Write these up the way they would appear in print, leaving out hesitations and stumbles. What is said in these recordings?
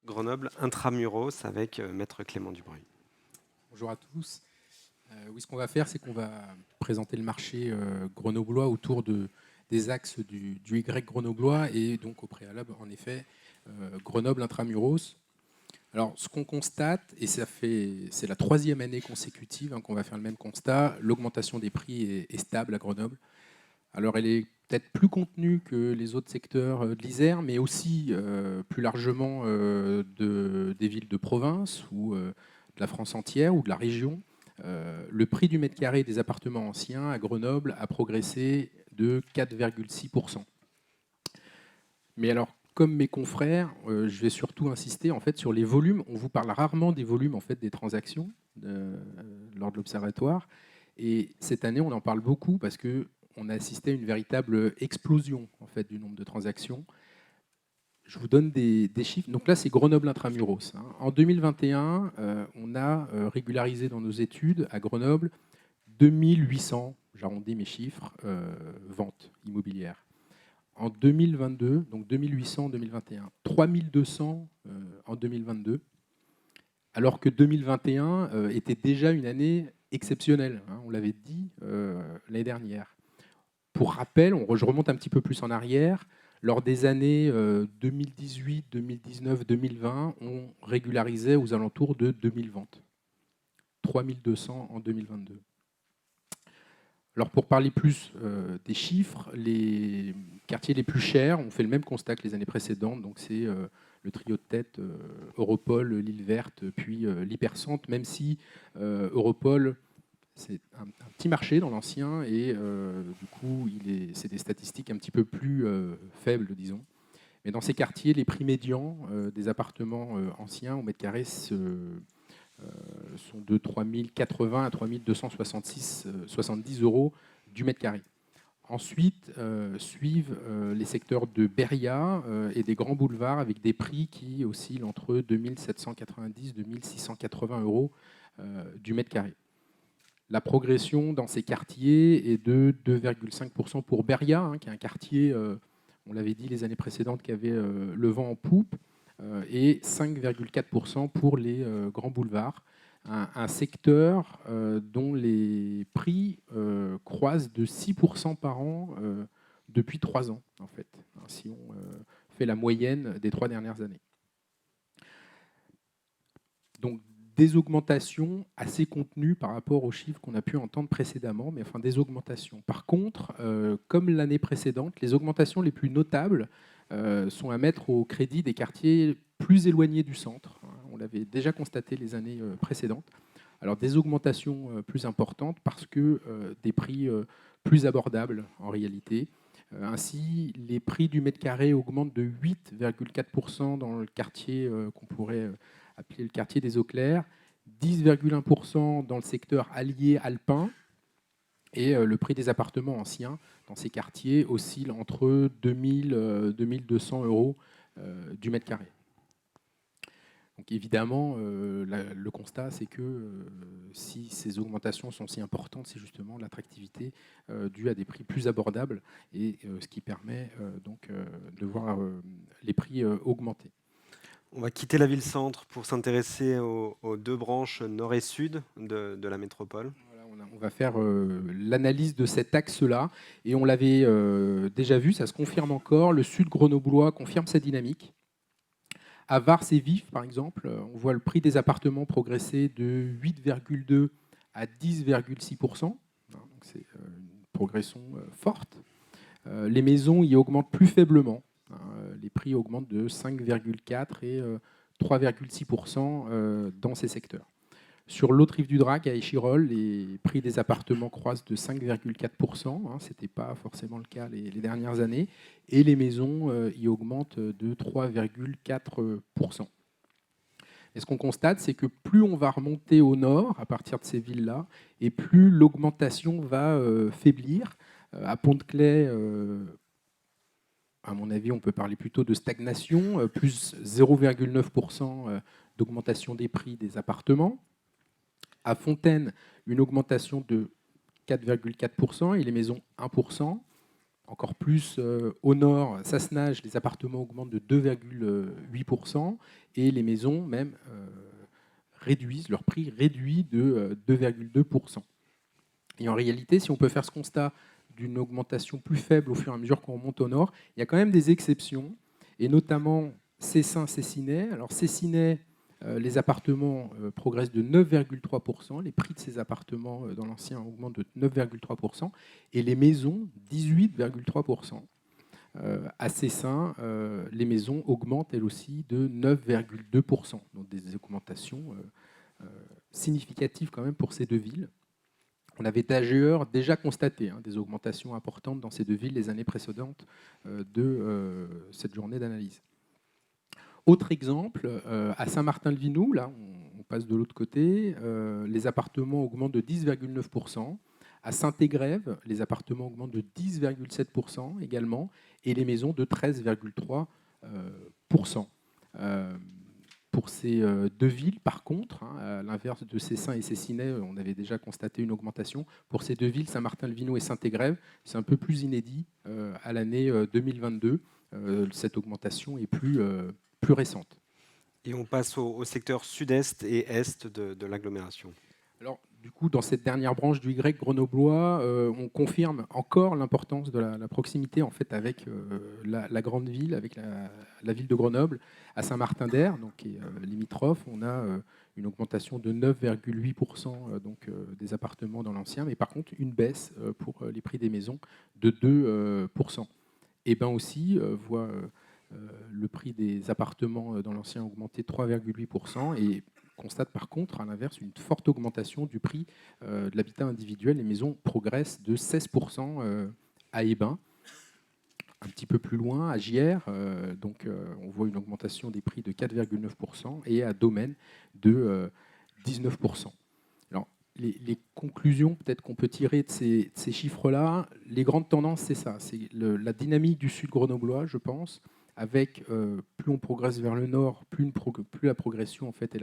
Grenoble Intramuros avec Maître Clément Dubreuil. Bonjour à tous. Oui, ce qu'on va faire, c'est qu'on va présenter le marché grenoblois autour des axes du Y grenoblois et donc au préalable, en effet, Grenoble Intramuros. Alors, ce qu'on constate, et c'est la troisième année consécutive qu'on va faire le même constat, l'augmentation des prix est stable à Grenoble. Alors, elle est peut-être plus contenue que les autres secteurs de l'Isère, mais aussi plus largement des villes de province ou de la France entière ou de la région. Le prix du mètre carré des appartements anciens à Grenoble a progressé de 4,6%. Mais alors, comme mes confrères, je vais surtout insister en fait sur les volumes. On vous parle rarement des volumes en fait des transactions lors de l'observatoire, et cette année on en parle beaucoup parce que on a assisté à une véritable explosion en fait du nombre de transactions. Je vous donne des chiffres. Donc là, c'est Grenoble Intramuros. En 2021, on a régularisé dans nos études à Grenoble 2800, j'arrondis mes chiffres, ventes immobilières. En 2022, donc 2800 en 2021, 3200 en 2022, alors que 2021 était déjà une année exceptionnelle, on l'avait dit l'année dernière. Pour rappel, je remonte un petit peu plus en arrière, lors des années 2018, 2019, 2020, on régularisait aux alentours de 2000 ventes. 3200 en 2022. Alors pour parler plus des chiffres, les quartiers les plus chers ont fait le même constat que les années précédentes. Donc c'est le trio de tête Europol, l'île verte, puis l'hypercentre, même si Europol, c'est un petit marché dans l'ancien et du coup, c'est des statistiques un petit peu plus faibles, disons. Mais dans ces quartiers, les prix médians des appartements anciens au mètre carré sont de 3 080 à 3 270 euros du mètre carré. Ensuite suivent les secteurs de Beria et des grands boulevards avec des prix qui oscillent entre 2 790 et 2 680 euros du mètre carré. La progression dans ces quartiers est de 2,5% pour Beria, qui est un quartier, on l'avait dit les années précédentes, qui avait le vent en poupe, et 5,4% pour les grands boulevards. Un secteur dont les prix croissent de 6% par an depuis 3 ans, en fait, si on fait la moyenne des 3 dernières années. Donc, des augmentations assez contenues par rapport aux chiffres qu'on a pu entendre précédemment, mais enfin des augmentations. Par contre, comme l'année précédente, les augmentations les plus notables sont à mettre au crédit des quartiers plus éloignés du centre. On l'avait déjà constaté les années précédentes. Alors des augmentations plus importantes parce que des prix plus abordables en réalité. Ainsi, les prix du mètre carré augmentent de 8,4% dans le quartier qu'on pourrait appelé le quartier des Eaux Claires, 10,1% dans le secteur allié alpin, et le prix des appartements anciens dans ces quartiers oscille entre 2000 et 2200 euros du mètre carré. Donc évidemment, le constat, c'est que si ces augmentations sont si importantes, c'est justement l'attractivité due à des prix plus abordables, et ce qui permet donc de voir les prix augmenter. On va quitter la ville-centre pour s'intéresser aux deux branches nord et sud de la métropole. Voilà, on va faire l'analyse de cet axe-là. Et on l'avait déjà vu, ça se confirme encore. Le sud grenoblois confirme sa dynamique. À Vars et Vif, par exemple, on voit le prix des appartements progresser de 8,2 à 10,6%. Donc c'est une progression forte. Les maisons y augmentent plus faiblement. Les prix augmentent de 5,4 et 3,6% dans ces secteurs. Sur l'autre rive du Drac, à Échirolles, les prix des appartements croissent de 5,4%. Ce n'était pas forcément le cas les dernières années. Et les maisons y augmentent de 3,4%. Et ce qu'on constate, c'est que plus on va remonter au nord, à partir de ces villes-là, et plus l'augmentation va faiblir. À Pont-de-Claix, à mon avis, on peut parler plutôt de stagnation, plus 0,9% d'augmentation des prix des appartements. À Fontaine, une augmentation de 4,4% et les maisons 1%. Encore plus au nord, Sassenage, les appartements augmentent de 2,8% et les maisons même réduisent leur prix réduit de 2,2%. Et en réalité, si on peut faire ce constat d'une augmentation plus faible au fur et à mesure qu'on remonte au nord, il y a quand même des exceptions, et notamment Cessin, Cessinais. Alors Cessinais, les appartements progressent de 9,3%, les prix de ces appartements dans l'ancien augmentent de 9,3%, et les maisons 18,3%. À Cessin, les maisons augmentent elles aussi de 9,2%, donc des augmentations significatives quand même pour ces deux villes. On avait d'ailleurs déjà constaté des augmentations importantes dans ces deux villes les années précédentes de cette journée d'analyse. Autre exemple, à Saint-Martin-le-Vinou, là on passe de l'autre côté, les appartements augmentent de 10,9%. À Saint-Égrève, les appartements augmentent de 10,7% également, et les maisons de 13,3%. Pour ces deux villes, par contre, à l'inverse de Cessin et Cessinais, on avait déjà constaté une augmentation. Pour ces deux villes, Saint-Martin-le-Vinou et Saint-Égrève, c'est un peu plus inédit à l'année 2022. Cette augmentation est plus récente. Et on passe au secteur sud-est et est de l'agglomération. Alors, du coup, dans cette dernière branche du Y grenoblois, on confirme encore l'importance de la proximité en fait, avec la grande ville, avec la ville de Grenoble. À Saint-Martin-d'Air, donc, qui est limitrophe, on a une augmentation de 9,8% des appartements dans l'ancien, mais par contre une baisse pour les prix des maisons de 2%. Et bien aussi, voit le prix des appartements dans l'ancien augmenter 3,8%, et constate par contre, à l'inverse, une forte augmentation du prix de l'habitat individuel. Les maisons progressent de 16% à Hébin. Un petit peu plus loin, à Gières, on voit une augmentation des prix de 4,9%, et à Domaine de 19%. Alors, les conclusions peut-être qu'on peut tirer de ces chiffres-là, les grandes tendances, c'est ça. C'est la dynamique du sud grenoblois, je pense, avec plus on progresse vers le nord, plus la progression en fait, et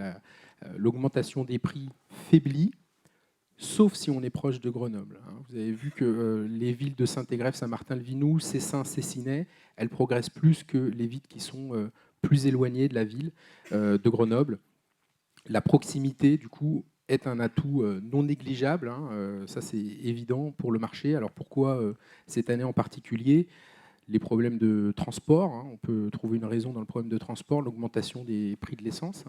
l'augmentation des prix faiblit, sauf si on est proche de Grenoble. Vous avez vu que les villes de Saint-Égrève, Saint-Martin-le-Vinou, Cessin, Cessinais, elles progressent plus que les villes qui sont plus éloignées de la ville de Grenoble. La proximité, du coup, est un atout non négligeable. Ça, c'est évident pour le marché. Alors pourquoi cette année en particulier ? Les problèmes de transport, on peut trouver une raison dans le problème de transport, l'augmentation des prix de l'essence.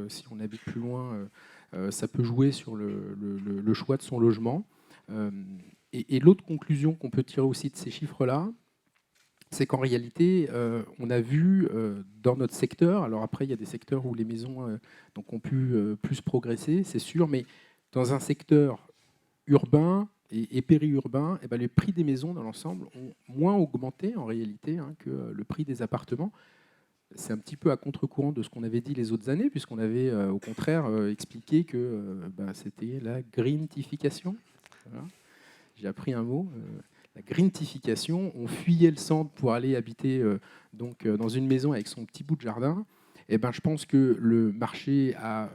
Si on habite plus loin, ça peut jouer sur le choix de son logement. Et l'autre conclusion qu'on peut tirer aussi de ces chiffres-là, c'est qu'en réalité, on a vu dans notre secteur, alors après il y a des secteurs où les maisons ont pu plus progresser, c'est sûr, mais dans un secteur urbain et périurbain, les prix des maisons dans l'ensemble ont moins augmenté en réalité que le prix des appartements. C'est un petit peu à contre-courant de ce qu'on avait dit les autres années, puisqu'on avait au contraire expliqué que c'était la greentification. Voilà. J'ai appris un mot. La greentification, on fuyait le centre pour aller habiter dans une maison avec son petit bout de jardin. Je pense que le marché a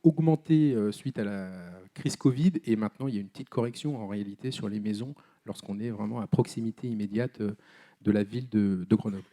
augmenté suite à la crise Covid, et maintenant il y a une petite correction en réalité sur les maisons lorsqu'on est vraiment à proximité immédiate de la ville de Grenoble.